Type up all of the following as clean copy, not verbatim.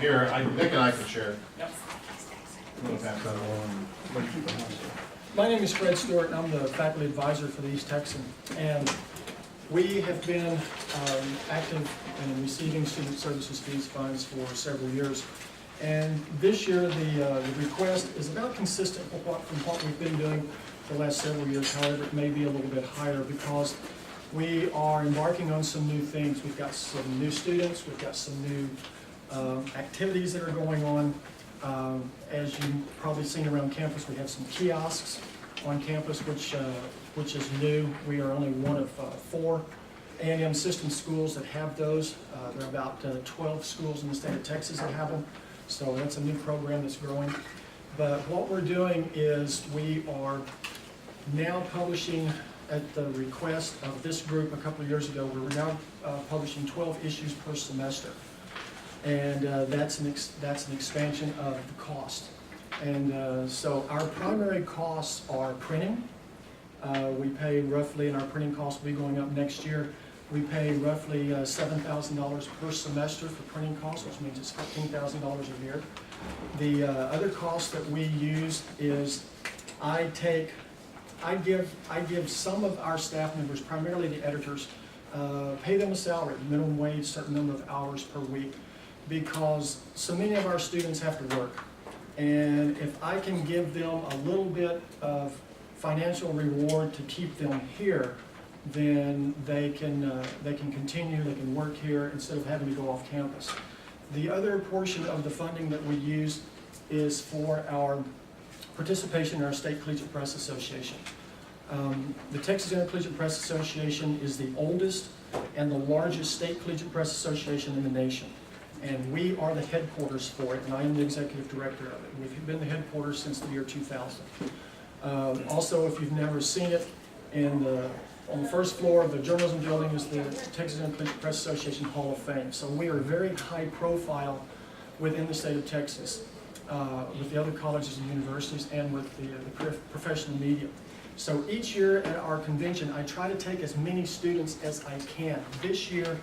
here, Nick and I can share. Yep. I'm gonna pass that along. My name is Fred Stewart, and I'm the faculty advisor for the East Texan. And we have been active in receiving student services fees funds for several years. And this year, the request is about consistent with from what we've been doing for the last several years. However, it may be a little bit higher because we are embarking on some new things. We've got some new students, we've got some new activities that are going on. As you've probably seen around campus, we have some kiosks on campus, which is new. We are only one of 4 A&M system schools that have those. There are about 12 schools in the state of Texas that have them, so that's a new program that's growing. But what we're doing is we are now publishing, at the request of this group a couple of years ago, we were now publishing 12 issues per semester. And that's an expansion of the cost. And so our primary costs are printing. We pay roughly, and our printing costs will be going up next year, we pay roughly $7,000 per semester for printing costs, which means it's $15,000 a year. The other cost that we use is I give some of our staff members, primarily the editors, pay them a salary, minimum wage, certain number of hours per week, because so many of our students have to work. And if I can give them a little bit of financial reward to keep them here, then they can continue, they can work here instead of having to go off campus. The other portion of the funding that we use is for our participation in our State Collegiate Press Association. The Texas Intercollegiate Press Association is the oldest and the largest state collegiate press association in the nation. And we are the headquarters for it, and I am the executive director of it. We've been the headquarters since the year 2000. Also, if you've never seen it, on the first floor of the journalism building is the Texas Intercollegiate Press Association Hall of Fame. So we are very high profile within the state of Texas, with the other colleges and universities and with the professional media. So each year at our convention, I try to take as many students as I can. This year,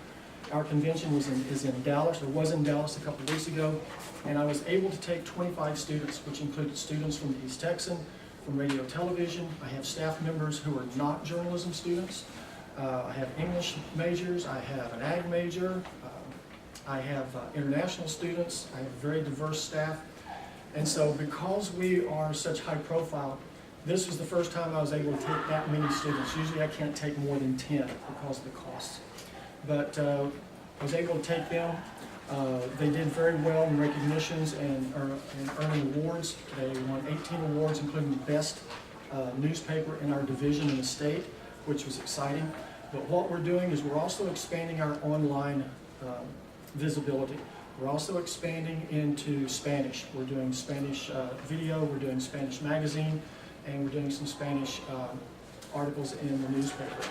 our convention is in Dallas, or was in Dallas a couple of weeks ago, and I was able to take 25 students, which included students from the East Texan, from radio television. I have staff members who are not journalism students. I have English majors, I have an ag major, I have international students, I have a very diverse staff. And so because we are such high profile, this was the first time I was able to take that many students. Usually I can't take more than 10 because of the costs. But I was able to take them. They did very well in recognitions and earning awards. They won 18 awards, including the best newspaper in our division in the state, which was exciting. But what we're doing is we're also expanding our online visibility. We're also expanding into Spanish. We're doing Spanish video, we're doing Spanish magazine, and we're doing some Spanish articles in the newspaper.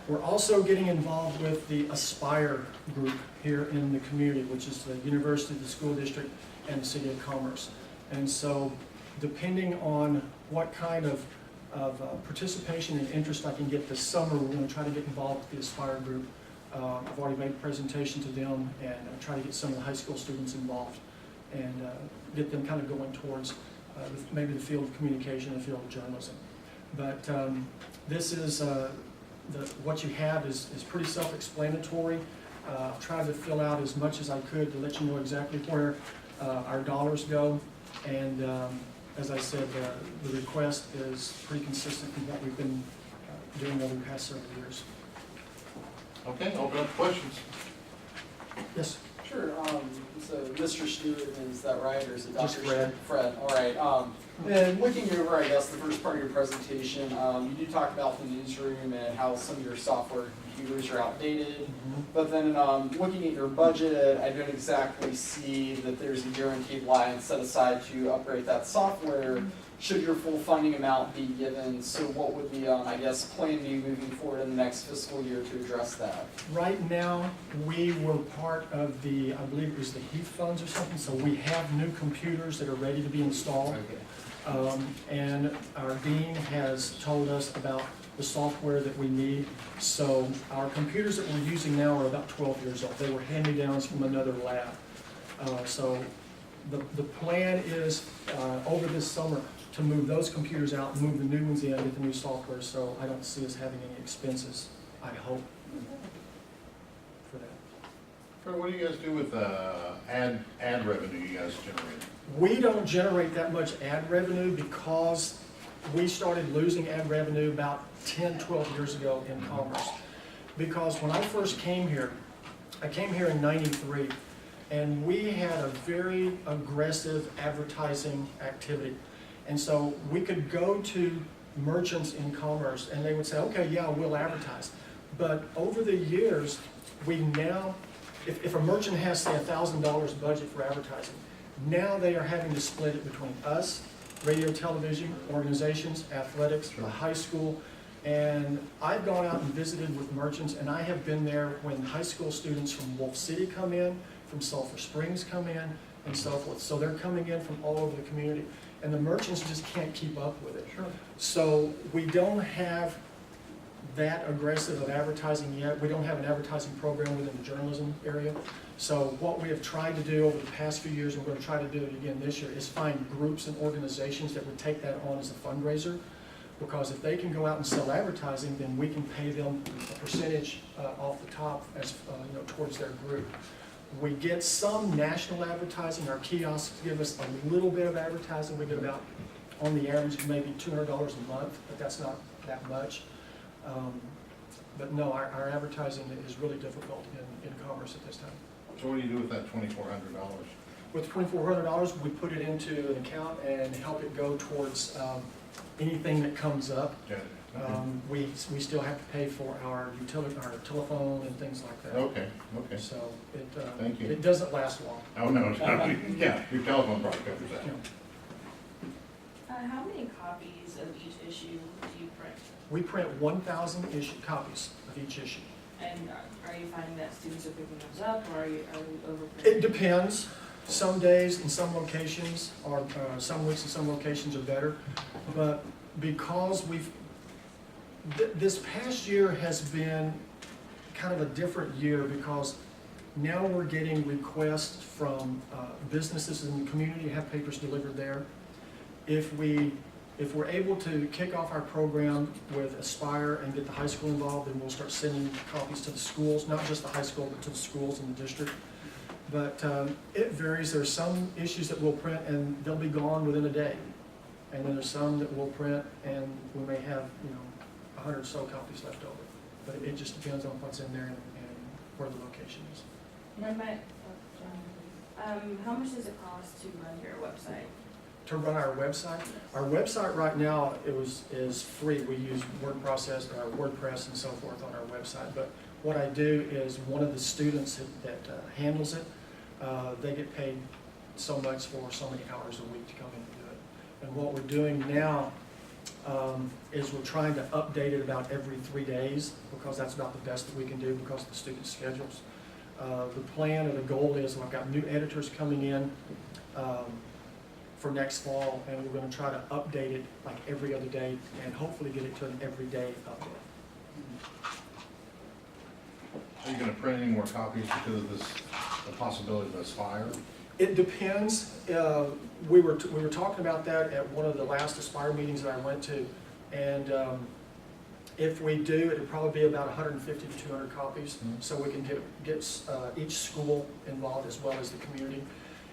We're also getting involved with the Aspire group here in the community, which is the university, the school district, and the city of Commerce. And so depending on what kind of participation and interest I can get this summer, we're going to try to get involved with the Aspire group. I've already made a presentation to them and try to get some of the high school students involved and get them kind of going towards maybe the field of communication, the field of journalism. But this is what you have is pretty self-explanatory. I've tried to fill out as much as I could to let you know exactly where our dollars go. And as I said, the request is pretty consistent with what we've been doing over the past several years. Okay, open up questions. Yes? Sure. So Mr. Stewart, is that right, or is it Dr. Just Fred. Fred. All right. And looking over, I guess, the first part of your presentation, you do talk about the newsroom and how some of your software computers are outdated. Mm-hmm. But then looking at your budget, I don't exactly see that there's a guaranteed line set aside to upgrade that software should your full funding amount be given. So what would the, I guess, plan be moving forward in the next fiscal year to address that? Right now, we were part of the, I believe it was the Heath funds or something, so we have new computers that are ready to be installed. Okay. And our dean has told us about the software that we need. So our computers that we're using now are about 12 years old. They were hand-me-downs from another lab. So the plan is, over this summer, to move those computers out, move the new ones in, get the new software, so I don't see us having any expenses, I hope, for that. Fred, what do you guys do with ad revenue you guys generate? We don't generate that much ad revenue because we started losing ad revenue about 10, 12 years ago in commerce. Because when I first came here, I came here in '93, and we had a very aggressive advertising activity. And so we could go to merchants in commerce and they would say, okay, yeah, we'll advertise. But over the years, we now, if a merchant has, say, $1,000 budget for advertising, now they are having to split it between us, radio, television, organizations, athletics, the high school. And I've gone out and visited with merchants, and I have been there when high school students from Wolf City come in, from Sulphur Springs come in, and so forth. So they're coming in from all over the community, and the merchants just can't keep up with it. Sure. So we don't have that aggressive of advertising yet. We don't have an advertising program within the journalism area. So what we have tried to do over the past few years, and we're going to try to do it again this year, is find groups and organizations that would take that on as a fundraiser. Because if they can go out and sell advertising, then we can pay them a percentage off the top as towards their group. We get some national advertising. Our kiosks give us a little bit of advertising. We get about, on the average, maybe $200 a month, but that's not that much. But no, our advertising is really difficult in commerce at this time. So what do you do with that $2,400? With $2,400, we put it into an account and help it go towards anything that comes up. Yeah. We still have to pay for our utility, our telephone and things like that. Okay, okay. So Thank you. it doesn't last long. Oh, no, yeah, your telephone probably covers that. You know, How many copies of each issue do you print? we print 1,000 copies of each issue. And are you finding that students are picking those up, or are you overprinting? It depends. Some days in some locations, or some weeks in some locations are better. But because this past year has been kind of a different year, because now we're getting requests from businesses in the community to have papers delivered there. If we're able to kick off our program with Aspire and get the high school involved, then we'll start sending copies to the schools, not just the high school, but to the schools in the district. But it varies. There's some issues that we'll print and they'll be gone within a day. And then there's some that we'll print and we may have, 100 or so copies left over. But it just depends on what's in there and where the location is. How much does it cost to run your website? To run our website right now is free. We use WordPress and so forth on our website. But what I do is one of the students that handles it, they get paid so much for so many hours a week to come in and do it. And what we're doing now is we're trying to update it about every 3 days, because that's about the best that we can do because of the student schedules. The plan or the goal is, I've got new editors coming in for next fall, and we're going to try to update it like every other day and hopefully get it to an everyday update. Are you gonna print any more copies because of the possibility of Aspire? It depends. We were talking about that at one of the last Aspire meetings that I went to, and if we do, it'll probably be about 150 to 200 copies, so we can get each school involved as well as the community.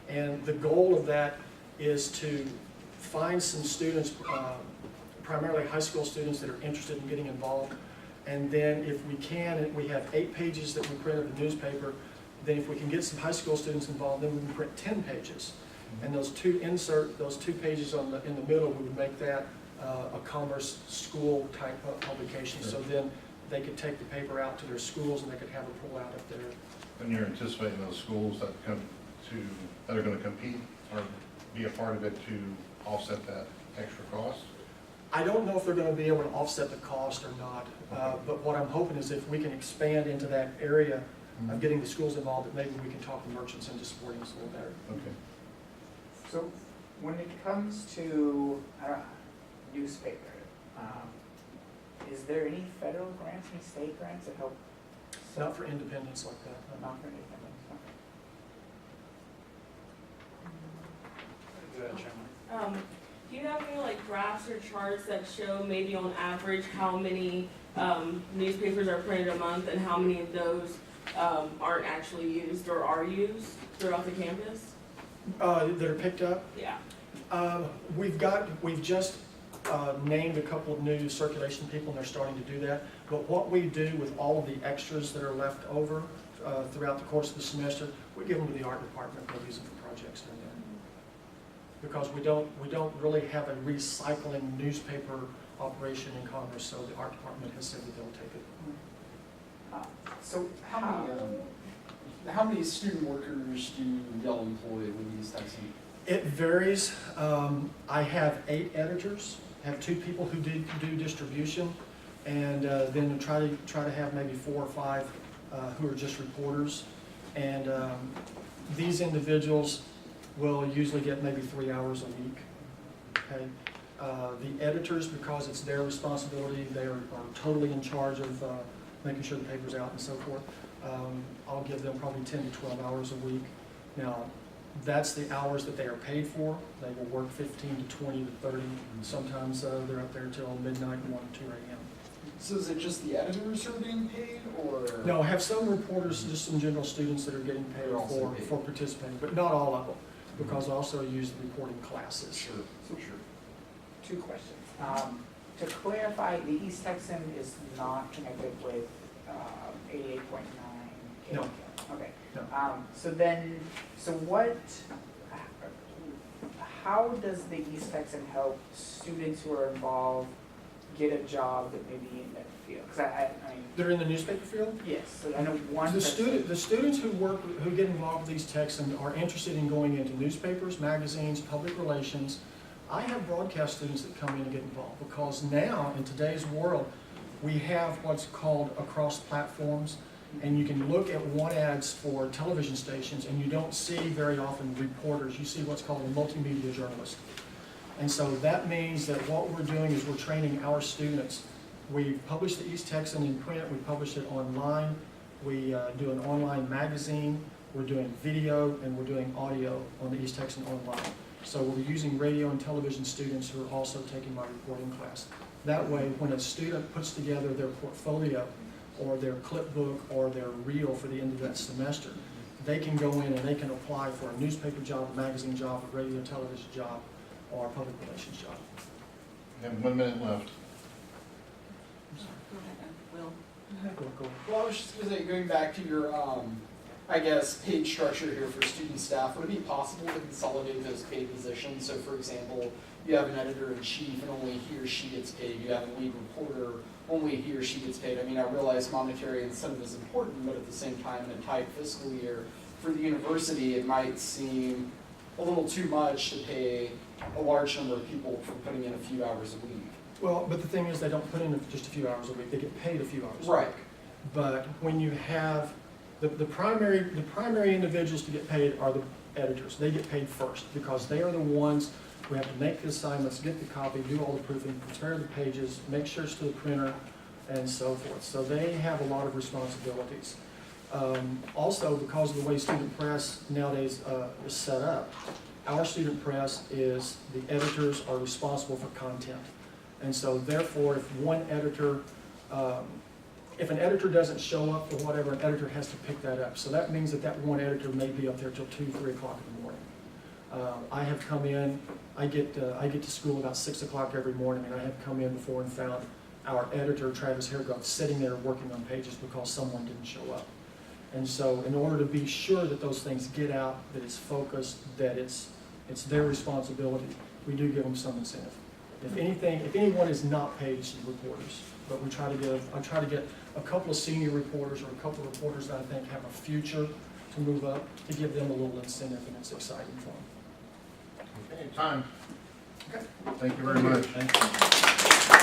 And the goal of that is to find some students, primarily high school students, that are interested in getting involved. And then if we can, we have 8 pages that we print of the newspaper. Then if we can get some high school students involved, then we can print 10 pages. And those two pages in the middle, we would make that a commerce school type of publication. Sure. So then they could take the paper out to their schools and they could have a pull out up there. And you're anticipating those schools that are gonna compete or be a part of it to offset that extra cost? I don't know if they're going to be able to offset the cost or not, but what I'm hoping is if we can expand into that area of getting the schools involved, that maybe we can talk to merchants into supporting us a little better. Okay. So when it comes to newspaper, is there any federal grants, any state grants that help? Not for independents like that. Not for independents, do you have any like graphs or charts that show maybe on average how many newspapers are printed a month and how many of those aren't actually used or are used throughout the campus? That are picked up. Yeah. We've just named a couple of new circulation people, and they're starting to do that. But what we do with all of the extras that are left over throughout the course of the semester, we give them to the art department. They use them for projects down there. Because we don't really have a recycling newspaper operation in Congress, so the art department has said that they'll take it. So How many student workers do y'all employ with East Texan? It varies. I have 8 editors, have 2 people who do distribution, and then try to have maybe 4 or 5 who are just reporters. And these individuals will usually get maybe 3 hours a week. Okay. The editors, because it's their responsibility, they are totally in charge of making sure the paper's out and so forth. I'll give them probably 10 to 12 hours a week. Now, that's the hours that they are paid for. They will work 15 to 20 to 30. Sometimes they're up there till midnight, 1 to 2 a.m. So is it just the editors who are being paid, or? No, I have some reporters, just some general students that are getting paid They're also paid. for participating, but not all of them, because I also use the reporting classes. Sure, So- 2 questions. To clarify, the East Texan is not connected with 88.9 No. KDK? Okay. No. How does the East Texan help students who are involved get a job that may be in that field? Because I mean, They're in the newspaper field? yes, so I know one. The students who get involved with East Texan are interested in going into newspapers, magazines, public relations. I have broadcast students that come in and get involved because now, in today's world, we have what's called across platforms, and you can look at want ads for television stations, and you don't see very often reporters. You see what's called a multimedia journalist. And so that means that what we're doing is we're training our students. We publish the East Texan in print, we publish it online, we do an online magazine, we're doing video, and we're doing audio on the East Texan online. So we're using radio and television students who are also taking my reporting class. That way, when a student puts together their portfolio or their clipbook or their reel for the end of that semester, they can go in and they can apply for a newspaper job, a magazine job, a radio and television job, or a public relations job. We have 1 minute left. Go. Well, I was just gonna say, going back to your, I guess, paid structure here for student staff, would it be possible to consolidate those paid positions? So for example, you have an editor-in-chief and only he or she gets paid. You have a lead reporter, only he or she gets paid. I mean, I realize monetary incentive is important, but at the same time, in a tight fiscal year, for the university, it might seem a little too much to pay a large number of people for putting in a few hours a week. Well, but the thing is, they don't put in just a few hours a week, they get paid a few hours a week. Right. But when you have, the primary individuals to get paid are the editors. They get paid first because they are the ones who have to make the assignments, get the copy, do all the proofing, prepare the pages, make sure it's to the printer, and so forth. So they have a lot of responsibilities. Also, because of the way student press nowadays is set up, our student press is, the editors are responsible for content. And so therefore, if one editor, if an editor doesn't show up for whatever, an editor has to pick that up. So that means that that one editor may be up there till 2, 3 o'clock in the morning. I have come in, I get to school about 6 o'clock every morning, and I have come in before and found our editor, Travis Hairgrove, sitting there working on pages because someone didn't show up. And so in order to be sure that those things get out, that it's focused, that it's their responsibility, we do give them some incentive. If anyone is not paid, it's the reporters. But I try to get a couple of senior reporters or a couple of reporters that I think have a future to move up, to give them a little incentive, and it's exciting for them. Okay, time. Okay. Thank you very much. Thank you.